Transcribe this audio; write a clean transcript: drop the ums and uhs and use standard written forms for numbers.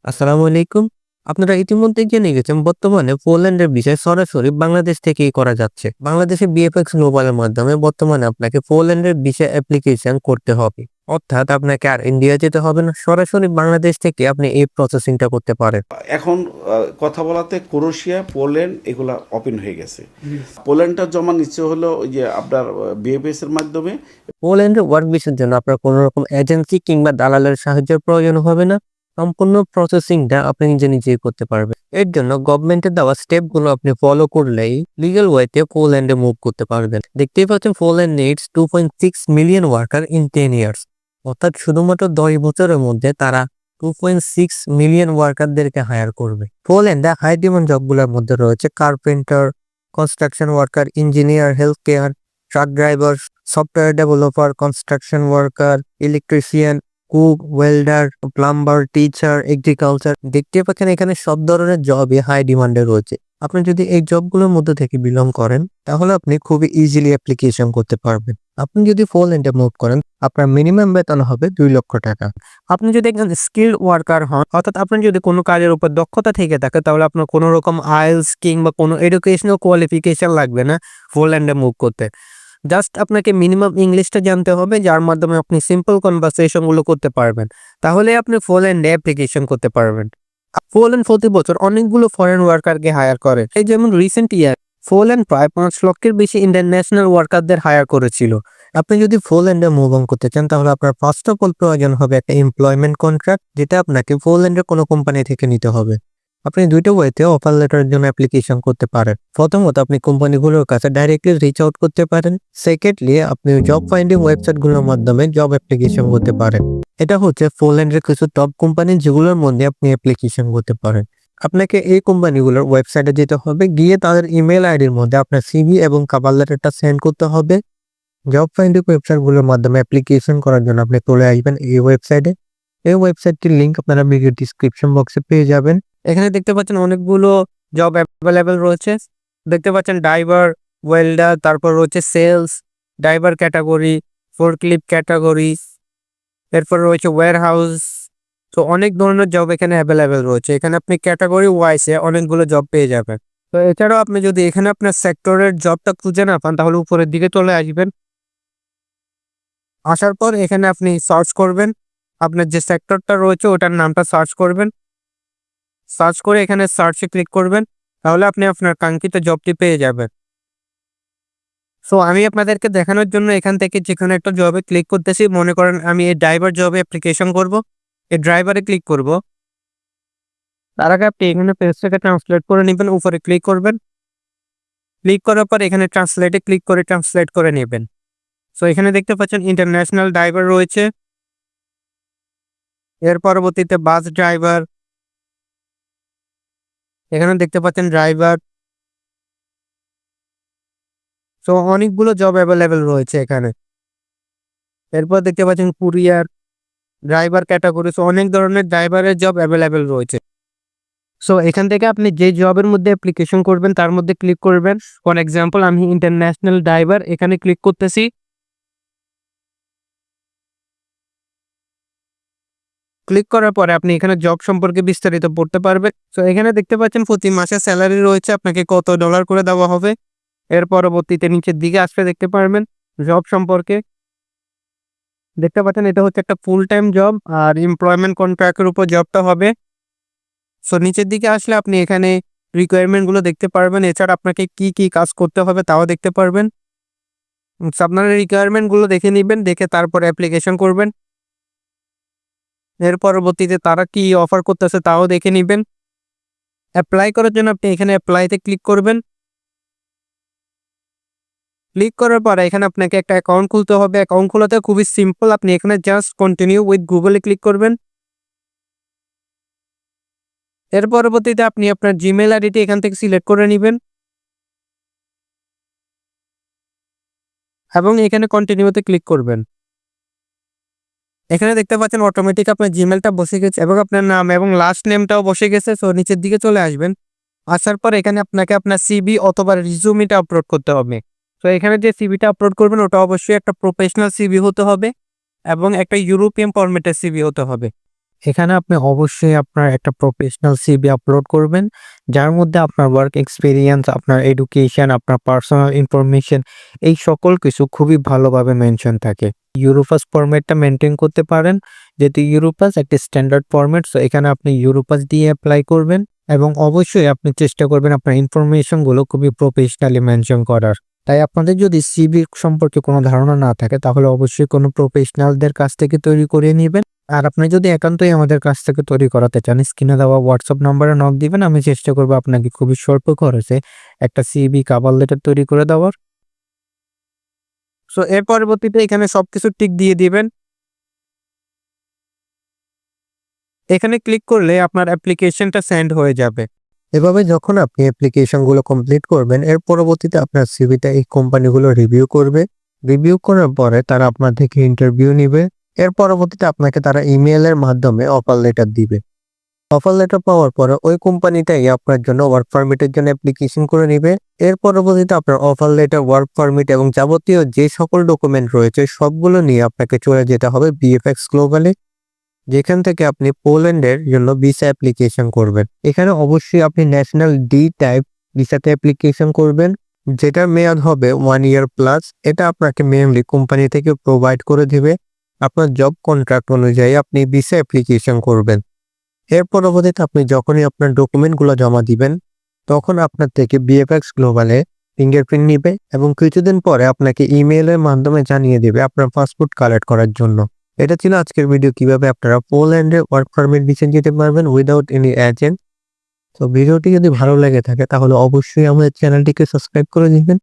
আসসালামু আলাইকুম। আপনারা ইতিমধ্যেই জেনে গেছেন বর্তমানে পোল্যান্ডের ভিসা সরাসরি বাংলাদেশ থেকেই করা যাচ্ছে। বাংলাদেশে বিএফএক্স গ্লোবালের মাধ্যমে বর্তমানে আপনাকে পোল্যান্ডের ভিসা অ্যাপ্লিকেশন করতে হবে। অর্থাৎ আপনাকে আর ইন্ডিয়া যেতে হবে না। সরাসরি বাংলাদেশ থেকে আপনি এই প্রসেসিংটা করতে পারেন। এখন কথা বলাতে ক্রোয়েশিয়া, পোল্যান্ড এগুলা ওপেন হয়ে গেছে। পোল্যান্ডটা জমা নিচ্ছে হলো ওই যে আপনার বিএফএস এর মাধ্যমে। পোল্যান্ডে ওয়ার্ক ভিসার জন্য আপনার কোনো রকম এজেন্সি কিংবা দালালের সাহায্যের প্রয়োজন হবে না। সম্পূর্ণ প্রসেসিংটা আপনি নিজেই করতে পারবেন। এর জন্য গভর্নমেন্টের দেওয়া স্টেপগুলো আপনি ফলো করলেই লিগ্যাল ওয়েতে পোল্যান্ডে মুভ করতে পারবেন। দেখতেই পাচ্ছেন Poland needs 2.6 million worker in 10 years. অর্থাৎ শুধুমাত্র 10 বছরের মধ্যে তারা 2.6 মিলিয়ন ওয়ার্কারদেরকে হায়ার করবে। পোল্যান্ডে হাই ডিমান্ড জবগুলোর মধ্যে রয়েছে carpenter, construction worker, engineer, health care, truck driver, software developer, construction worker, electrician, cook, welder, plumber, teacher, agriculture. দেখতে পাচ্ছেন এখানে সব ধরনের জবই হাই ডিমান্ডে রয়েছে। আপনি যদি এই জবগুলোর মধ্যে থেকে বিলং করেন তাহলে আপনি খুবই ইজিলি অ্যাপ্লিকেশন করতে পারবেন। আপনি যদি পোল্যান্ডে মুভ করেন আপনার মিনিমাম বেতন হবে 2 লক্ষ টাকা। আপনি যদি একজন স্কিল্ড ওয়ার্কার হন, অর্থাৎ আপনার যদি কোনো কাজের উপর দক্ষতা থেকে থাকে, তাহলে আপনার কোনো রকম আইএলটিএস কিংবা কোনো এডুকেশনাল কোয়ালিফিকেশন লাগবে না পোল্যান্ডে মুভ করতে। জাস্ট আপনাকে মিনিমাম ইংলিশটা জানতে হবে, যার মাধ্যমে আপনি সিম্পল কনভারসেশন গুলো করতে পারবেন। তাহলে আপনি পোল্যান্ডে অ্যাপ্লিকেশন করতে পারবেন। পোল্যান্ড প্রতি বছর অনেকগুলো ফরেন ওয়ার্কারকে হায়ার করে। এই যেমন রিসেন্ট ইয়ার পোল্যান্ড প্রায় 5 লক্ষের বেশি ইন্টারন্যাশনাল ওয়ার্কারদের হায়ার করেছিল। আপনি যদি পোল্যান্ডে মুভ অন করতে চান তাহলে আপনার ফার্স্ট অফ অল প্রয়োজন হবে একটা এমপ্লয়মেন্ট কন্ট্রাক্ট, যেটা আপনাকে পোল্যান্ডের কোনো কোম্পানি থেকে নিতে হবে। আপনি দুইটা ওয়েতে অফার লেটারের জন্য অ্যাপ্লিকেশন করতে পারেন। প্রথমত আপনি কোম্পানিগুলোর কাছে ডাইরেক্টলি রিচ আউট করতে পারেন। সেকেন্ডলি আপনি জব ফাইন্ডিং ওয়েবসাইটগুলোর মাধ্যমে জব অ্যাপ্লিকেশন করতে পারেন। এটা হচ্ছে পোল্যান্ডের কিছু টপ কোম্পানি যেগুলোর মধ্যে আপনি অ্যাপ্লিকেশন করতে পারেন। আপনাকে এই কোম্পানিগুলোর ওয়েবসাইটে যেতে হবে, গিয়ে তাদের ইমেল আইডির মধ্যে আপনার সিভি এবং কভার লেটারটা সেন্ড করতে হবে। জব ফাইন্ডিং ওয়েবসাইটগুলোর মাধ্যমে অ্যাপ্লিকেশন করার জন্য আপনি চলে আসবেন এই ওয়েবসাইটে। এই ওয়েবসাইটটির লিঙ্ক আপনারা ভিডিও ডিসক্রিপশন বক্সে পেয়ে যাবেন। এখানে দেখতে পাচ্ছেন অনেকগুলো জব অ্যাভেলেবেল রয়েছে। দেখতে পাচ্ছেন ড্রাইভার, ওয়েল্ডার, তারপর রয়েছে সেলস, ড্রাইভার ক্যাটাগরি, ফোরক্লিফট ক্যাটাগরি, এরপর রয়েছে ওয়্যারহাউস। তো অনেক ধরনের জব এখানে অ্যাভেলেবেল রয়েছে। এখানে আপনি ক্যাটাগরি ওয়াইজে অনেকগুলো জব পেয়ে যাবেন। তো এছাড়াও আপনি যদি এখানে আপনার সেক্টরের জবটা খুঁজে না পান তাহলে উপরের দিকে চলে আসবেন। আসার পর এখানে আপনি সার্চ করবেন, আপনার যে সেক্টরটা রয়েছে ওটার নামটা সার্চ করবেন। সার্চ করে এখানে সার্চে ক্লিক করবেন, তাহলে আপনি আপনার কাঙ্ক্ষিত জবটি পেয়ে যাবেন। সো আমি আপনাদেরকে দেখানোর জন্য এখান থেকে যেকোনো একটা জবে ক্লিক করতেছি। মনে করেন আমি এই ড্রাইভার জবে অ্যাপ্লিকেশন করব, এই ড্রাইভারে ক্লিক করব। তার আগে আপনি এখানে পেজটাকে ট্রান্সলেট করে নেবেন, উপরে ক্লিক করবেন। ক্লিক করার পর এখানে ট্রান্সলেটে ক্লিক করে ট্রান্সলেট করে নেবেন। সো এখানে দেখতে পাচ্ছেন ইন্টারন্যাশনাল ড্রাইভার রয়েছে, এর পরবর্তীতে বাস ড্রাইভার, এখানে দেখতে পাচ্ছেন ড্রাইভার। সো অনেকগুলো জব অ্যাভেলেবেল রয়েছে এখানে। এরপর দেখতে পাচ্ছেন কুরিয়ার, ড্রাইভার ক্যাটাগরি। সো অনেক ধরনের ড্রাইভারের জব অ্যাভেলেবেল রয়েছে। সো এখান থেকে আপনি যে জবের মধ্যে অ্যাপ্লিকেশন করবেন তার মধ্যে ক্লিক করবেন। ফর এক্সাম্পল আমি ইন্টারন্যাশনাল ড্রাইভার, এখানে ক্লিক করতেছি। ক্লিক করার পরে আপনি এখানে জব সম্পর্কে বিস্তারিত পড়তে পারবেন। সো এখানে দেখতে পাচ্ছেন প্রতি মাসে স্যালারি রয়েছে, আপনাকে কত ডলার করে দেওয়া হবে। এর পরবর্তীতে নিচের দিকে আসলে দেখতে পারবেন জব সম্পর্কে। দেখতে পাচ্ছেন এটা হচ্ছে একটা ফুল টাইম জব আর এমপ্লয়মেন্ট কন্ট্রাক্টের উপর জবটা হবে। সো নিচের দিকে আসলে আপনি এখানে রিকোয়ারমেন্ট গুলো দেখতে পারবেন। এছাড়া আপনাকে কি কি কাজ করতে হবে তাও দেখতে পারবেন। আপনার রিকোয়ারমেন্ট গুলো দেখে নেবেন, দেখে তারপর অ্যাপ্লিকেশন করবেন। এর পরবর্তীতে তারা কি অফার করতেছে তাও দেখে নেবেন। অ্যাপ্লাই করার জন্য আপনি এখানে অ্যাপ্লাইতে ক্লিক করবেন। ক্লিক করার পরে এখানে আপনাকে একটা অ্যাকাউন্ট খুলতে হবে। অ্যাকাউন্ট খোলাতে খুবই সিম্পল, আপনি এখানে জাস্ট কন্টিনিউ উইথ গুগলে ক্লিক করবেন। এর পরবর্তীতে আপনি আপনার জিমেল আইডিটি এখান থেকে সিলেক্ট করে নেবেন এবং এখানে কন্টিনিউতে ক্লিক করবেন। এখানে দেখতে পাচ্ছেন অটোমেটিক আপনার জিমেলটা বসে গেছে এবং আপনার নাম এবং লাস্ট নেমটাও বসে গেছে। সো নিচের দিকে চলে আসবেন। আসার পর এখানে আপনাকে আপনার সিভি অথবা রিজুমিটা আপলোড করতে হবে। তো এখানে যে সিভিটা আপলোড করবেন ওটা অবশ্যই একটা প্রফেশনাল সিভি হতে হবে এবং একটা ইউরোপিয়ান ফরম্যাটের সিভি হতে হবে। এখানে আপনি অবশ্যই আপনার একটা প্রফেশনাল সিভি আপলোড করবেন, যার মধ্যে আপনার ওয়ার্ক এক্সপেরিয়েন্স, আপনার এডুকেশন, আপনার পার্সোনাল ইনফরমেশন এই সকল কিছু খুবই ভালোভাবে মেনশন থাকে। ইউরোপাস ফরম্যাটটা মেনটেন করতে পারেন, যেহেতু ইউরোপাস একটা স্ট্যান্ডার্ড ফরম্যাট, সো এখানে আপনি ইউরোপাস দিয়ে অ্যাপ্লাই করবেন এবং অবশ্যই আপনি চেষ্টা করবেন আপনার ইনফরমেশনগুলো খুবই প্রফেশনালি মেনশন করার। তাই আপনাদের যদি সিভি সম্পর্কে কোনো ধারণা না থাকে তাহলে অবশ্যই কোনো প্রফেশনালদের কাছ থেকে তৈরি করে নেবেন। আর আপনি যদি একান্তই আমাদের কাছ থেকে তৈরি করাতে চান, স্ক্রিনে দেওয়া হোয়াটসঅ্যাপ নাম্বারে নক দিবেন, আমি চেষ্টা করবো আপনাকে খুবই স্বল্প খরচে একটা সিভি কভার লেটার তৈরি করে দেওয়ার। সো এর পরবর্তীতে এখানে সবকিছু টিক দিয়ে দিবেন। এখানে ক্লিক করলে আপনার অ্যাপ্লিকেশনটা সেন্ড হয়ে যাবে। এভাবে যখন আপনি অ্যাপ্লিকেশনগুলো কমপ্লিট করবেন, এর পরবর্তীতে আপনার সিভিটা এই কোম্পানিগুলো রিভিউ করবে। রিভিউ করার পরে তারা আপনার থেকে ইন্টারভিউ নিবে। এর পরবর্তীতে আপনাকে তারা ইমেইলের মাধ্যমে অফার লেটার দিবে। অফার লেটার পাওয়ার পরে ওই কোম্পানিটাই আপনার জন্য ওয়ার্ক পারমিটের জন্য অ্যাপ্লিকেশন করে নিবে। এর পরবর্তীতে আপনার অফার লেটার, ওয়ার্ক পারমিট এবং যাবতীয় যে সকল ডকুমেন্ট রয়েছে সবগুলো নিয়ে আপনাকে চলে যেতে হবে বিএফএক্স গ্লোবালে, যেখান থেকে আপনি পোল্যান্ডের জন্য ভিসা অ্যাপ্লিকেশন করবেন। এখানে অবশ্যই আপনি ন্যাশনাল ডি টাইপ ভিসাতে অ্যাপ্লিকেশন করবেন, যেটার মেয়াদ হবে 1 ইয়ার প্লাস। এটা আপনাকে মেইনলি কোম্পানি থেকে প্রোভাইড করে দিবে। আপনার জব কন্ট্রাক্ট অনুযায়ী আপনি ভিসা অ্যাপ্লিকেশন করবেন। এর পরবর্তীতে আপনি যখনই আপনার ডকুমেন্টগুলো জমা দিবেন, তখন আপনার থেকে বিএফএক্স গ্লোবালে ফিঙ্গারপ্রিন্ট নিবে এবং কিছুদিন পরে আপনাকে ইমেইলের মাধ্যমে জানিয়ে দেবে আপনার পাসপোর্ট কালেক্ট করার জন্য। এটা ছিল আজকের ভিডিও, কিভাবে আপনারা পোল্যান্ডে ওয়ার্ক পারমিট ভিসা যেতে পারবেন উইদাউট এনি এজেন্ট। তো ভিডিওটি যদি ভালো লেগে থাকে তাহলে অবশ্যই আমাদের চ্যানেলটিকে সাবস্ক্রাইব করে দিবেন